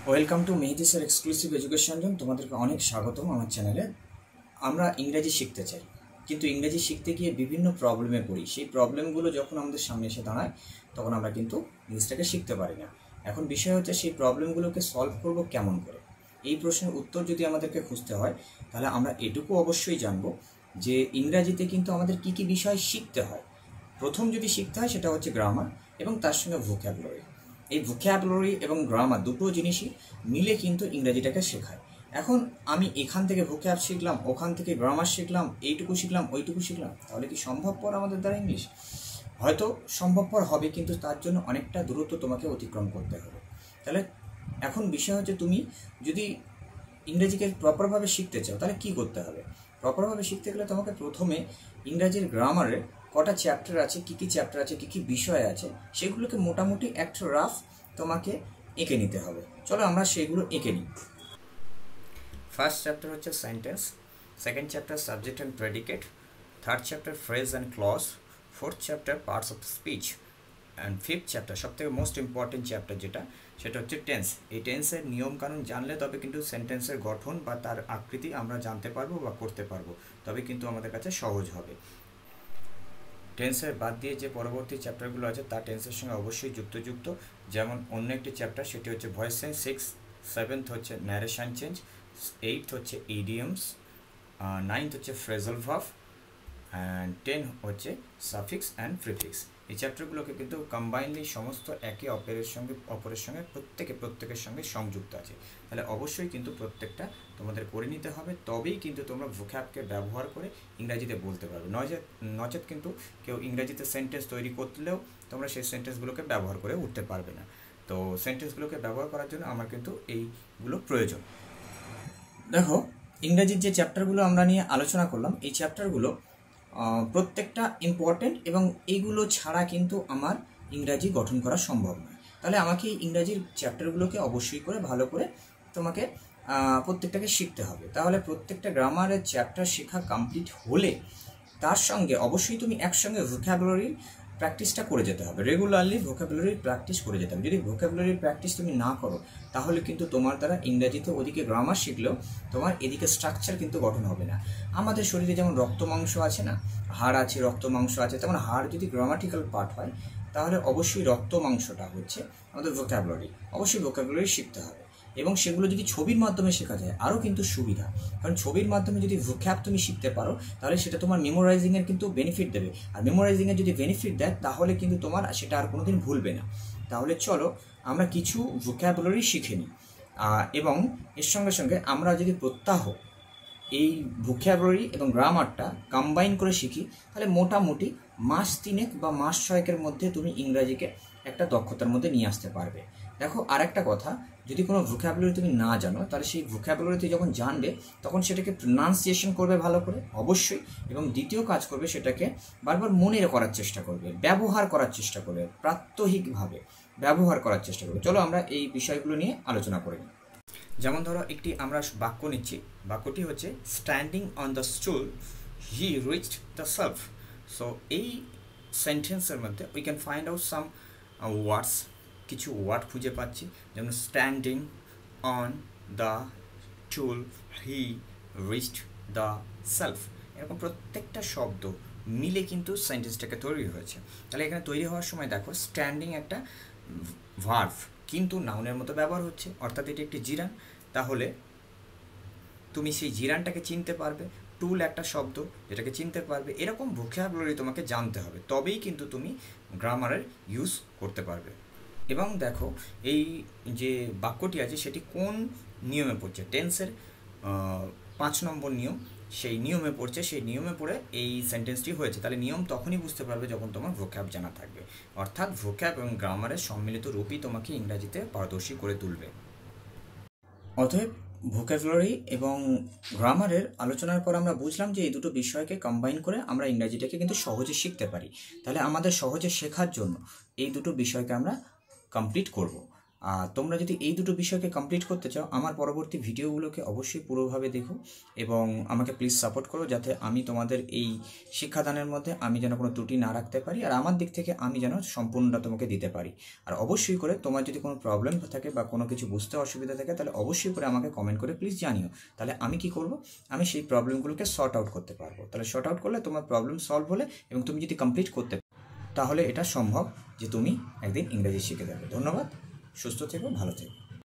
Welcome to Mehedi sir exclusive education zone. তোমাদেরকে অনেক স্বাগতম আমার চ্যানেলে। আমরা ইংরেজি শিখতে চাই, কিন্তু ইংরেজি শিখতে গিয়ে বিভিন্ন প্রবলেমে পড়ি। সেই প্রবলেমগুলো যখন আমাদের সামনে এসে দাঁড়ায় তখন আমরা কিন্তু ইংলিশটাকে শিখতে পারি না। এখন বিষয় হচ্ছে সেই প্রবলেমগুলোকে সলভ করব কেমন করে। এই প্রশ্নের উত্তর যদি আমাদেরকে খুঁজতে হয় তাহলে আমরা এটুকু অবশ্যই জানবো যে ইংরাজিতে কিন্তু আমাদের কী কী বিষয় শিখতে হয়। প্রথম যদি শিখতে হয় সেটা হচ্ছে গ্রামার এবং তার সঙ্গে ভোক্যাবুলারি। এই ভোক্যাবুলারি এবং গ্রামার দুটো জিনিসই মিলে কিন্তু ইংরেজিটাকে শেখায়। এখন আমি এখান থেকে ভোক্যাব শিখলাম, ওখান থেকে গ্রামার শিখলাম, এইটুকু শিখলাম, ওইটুকু শিখলাম, তাহলে কি সম্ভবপর আমাদের দ্বারা ইংলিশ? হয়তো সম্ভবপর হবে, কিন্তু তার জন্য অনেকটা দূরত্ব তোমাকে অতিক্রম করতে হবে। তাহলে এখন বিষয় হচ্ছে তুমি যদি ইংরেজিকে প্রপারভাবে শিখতে চাও তাহলে কী করতে হবে। প্রপারভাবে শিখতে গেলে তোমাকে প্রথমে ইংরাজির গ্রামারের কটা চ্যাপ্টার আছে, কী কী চ্যাপ্টার আছে, কী কী বিষয় আছে, সেগুলোকে মোটামুটি একটা রাফ তোমাকে এঁকে নিতে হবে। চলো আমরা সেগুলো এঁকে নিই। ফার্স্ট চ্যাপ্টার হচ্ছে sentence, second chapter subject and predicate, third chapter phrase and clause, fourth chapter parts of speech, and fifth chapter সবথেকে মোস্ট ইম্পর্টেন্ট চ্যাপ্টার যেটা, সেটা হচ্ছে টেন্স। এই টেন্সের নিয়মকানুন জানলে তবে কিন্তু সেন্টেন্সের গঠন বা তার আকৃতি আমরা জানতে পারবো বা করতে পারবো, তবে কিন্তু আমাদের কাছে সহজ হবে। টেন্সের বাদ দিয়ে যে পরবর্তী চ্যাপ্টারগুলো আছে তা টেন্সের সঙ্গে অবশ্যই যুক্ত। যেমন অন্য একটি চ্যাপ্টার সেটি হচ্ছে ভয়েস চেঞ্জ, সেভেন্থ হচ্ছে ন্যারেশন চেঞ্জ, এইথ হচ্ছে ইডিয়মস, নাইন্থ হচ্ছে ফ্রেজাল ভার্ব, অ্যান্ড 10 হচ্ছে সাফিক্স অ্যান্ড প্রিফিক্স। এই চ্যাপ্টারগুলোকে কিন্তু কম্বাইনলি সমস্ত একে অপরের সঙ্গে প্রত্যেকের সঙ্গে সংযুক্ত আছে। তাহলে অবশ্যই কিন্তু প্রত্যেকটা তোমাদের করে নিতে হবে, তবেই কিন্তু তোমরা ভোক্যাবকে ব্যবহার করে ইংরাজিতে বলতে পারবে। নচেত কিন্তু কেউ ইংরাজিতে সেন্টেন্স তৈরি করলেও তোমরা সেই সেন্টেন্সগুলোকে ব্যবহার করে উঠতে পারবে না। তো সেন্টেন্সগুলোকে ব্যবহার করার জন্য আমার কিন্তু এইগুলো প্রয়োজন। দেখো, ইংরাজির যে চ্যাপ্টারগুলো আমরা নিয়ে আলোচনা করলাম, এই চ্যাপ্টারগুলো প্রত্যেকটা ইম্পর্টেন্ট এবং এইগুলো ছাড়া কিন্তু আমার ইংরাজি গঠন করা সম্ভব নয়। তাহলে আমাকে এই ইংরাজির চ্যাপ্টারগুলোকে অবশ্যই করে ভালো করে তোমাকে প্রত্যেকটাকে শিখতে হবে। তাহলে প্রত্যেকটা গ্রামারের চ্যাপ্টার শেখা কমপ্লিট হলে তার সঙ্গে অবশ্যই তুমি একসঙ্গে ভোক্যাবুলারির প্র্যাকটিসটা করে যেতে হবে। রেগুলারলি ভোক্যাবুলারির প্র্যাকটিস করে যেতে হবে। যদি ভোক্যাবুলারির প্র্যাকটিস তুমি না করো তাহলে কিন্তু তোমার দ্বারা ইংরাজিতে ওদিকে গ্রামার শিখলেও তোমার এদিকে স্ট্রাকচার কিন্তু গঠন হবে না। আমাদের শরীরে যেমন রক্ত মাংস আছে না, হাড় আছে, রক্ত মাংস আছে, তেমন হাড় যদি গ্রামাটিক্যাল পার্ট হয় তাহলে অবশ্যই রক্ত মাংসটা হচ্ছে আমাদের ভোক্যাবুলারি। অবশ্যই ভোক্যাবুলারি শিখতে হবে এবং সেগুলো যদি ছবির মাধ্যমে শেখা যায় আরও কিন্তু সুবিধা। কারণ ছবির মাধ্যমে যদি ভোক্যাব তুমি শিখতে পারো তাহলে সেটা তোমার মেমোরাইজিংয়ের কিন্তু বেনিফিট দেবে, আর মেমোরাইজিংয়ের যদি বেনিফিট দেয় তাহলে কিন্তু তোমার সেটা আর কোনোদিন ভুলবে না। তাহলে চলো আমরা কিছু ভোক্যাবুলারি শিখে নিই, এবং এর সঙ্গে সঙ্গে আমরা যদি প্রত্যাহ এই ভোক্যাবুলারি এবং গ্রামারটা কম্বাইন করে শিখি তাহলে মোটামুটি মাস 3 বা মাস 6 মধ্যে তুমি ইংরাজিকে একটা দক্ষতার মধ্যে নিয়ে আসতে পারবে। দেখো, আর একটা কথা, যদি কোনো ভোক্যাবুলারি তুমি না জানো তাহলে সেই ভোক্যাবুলারিতে যখন জানবে তখন সেটাকে প্রনাউন্সিয়েশন করবে ভালো করে অবশ্যই, এবং দ্বিতীয় কাজ করবে সেটাকে বারবার মনে করার চেষ্টা করবে, ব্যবহার করার চেষ্টা করবে, প্রাত্যহিকভাবে ব্যবহার করার চেষ্টা করবে। চলো আমরা এই বিষয়গুলো নিয়ে আলোচনা করি। যেমন ধরো একটি আমরা বাক্য নিচ্ছি, বাক্যটি হচ্ছে standing on the stool he reached the shelf. So এই সেন্টেন্সের মধ্যে we can find out some words, কিছু ওয়ার্ড খুঁজে পাচ্ছি, যেমন standing on the stool he reached the shelf. এরকম প্রত্যেকটা শব্দ মিলে কিন্তু সেন্টেন্সটাকে তৈরি হয়েছে। তাহলে এখানে তৈরি হওয়ার সময় দেখো স্ট্যান্ডিং একটা ভার্ব কিন্তু নাউনের মতো ব্যবহার হচ্ছে, অর্থাৎ এটি একটি জিরান। তাহলে তুমি সেই জিরানটাকে চিনতে পারবে, টুল একটা শব্দ যেটাকে চিনতে পারবে। এরকম ভোক্যাবুলারি তোমাকে জানতে হবে, তবেই কিন্তু তুমি গ্রামারের ইউজ করতে পারবে। এবং দেখো এই যে বাক্যটি আছে সেটি কোন নিয়মে পড়ছে, টেন্সের 5 নম্বর নিয়ম, সেই নিয়মে পড়ছে। সেই নিয়মে পড়ে এই সেন্টেন্সটি হয়েছে। তাহলে নিয়ম তখনই বুঝতে পারবে যখন তোমার ভোক্যাব জানা থাকবে, অর্থাৎ ভোক্যাব এবং গ্রামারের সম্মিলিত রূপই তোমাকে ইংরাজিতে পারদর্শী করে তুলবে। অতএব ভোক্যাবুলারি এবং গ্রামারের আলোচনার পর আমরা বুঝলাম যে এই দুটো বিষয়কে কম্বাইন করে আমরা ইংরাজিটাকে কিন্তু সহজে শিখতে পারি। তাহলে আমাদের সহজে শেখার জন্য এই দুটো বিষয়কে আমরা কমপ্লিট করব। তোমরা যদি এই দুটো বিষয়কে কমপ্লিট করতে চাও, আমার পরবর্তী ভিডিওগুলোকে অবশ্যই পুরোভাবে দেখো এবং আমাকে প্লিজ সাপোর্ট করো, যাতে আমি তোমাদের এই শিক্ষাদানের মধ্যে আমি যেন কোনো ত্রুটি না রাখতে পারি, আর আমার দিক থেকে আমি যেন সম্পূর্ণটা তোমাকে দিতে পারি। আর অবশ্যই করে তোমার যদি কোনো প্রবলেম থাকে বা কোনো কিছু বুঝতে অসুবিধা থাকে, তাহলে অবশ্যই করে আমাকে কমেন্ট করে প্লিজ জানিও। তাহলে আমি কি করব, আমি সেই প্রবলেমগুলোকে সর্ট আউট করতে পারবো। তাহলে সর্ট আউট করলে তোমার প্রবলেম সলভ হলে এবং তুমি যদি কমপ্লিট করতে, তাহলে এটা সম্ভব যে তুমি একদিন ইংরেজি শিখে যাবে। ধন্যবাদ, সুস্থ থেকো, ভালো থেকো।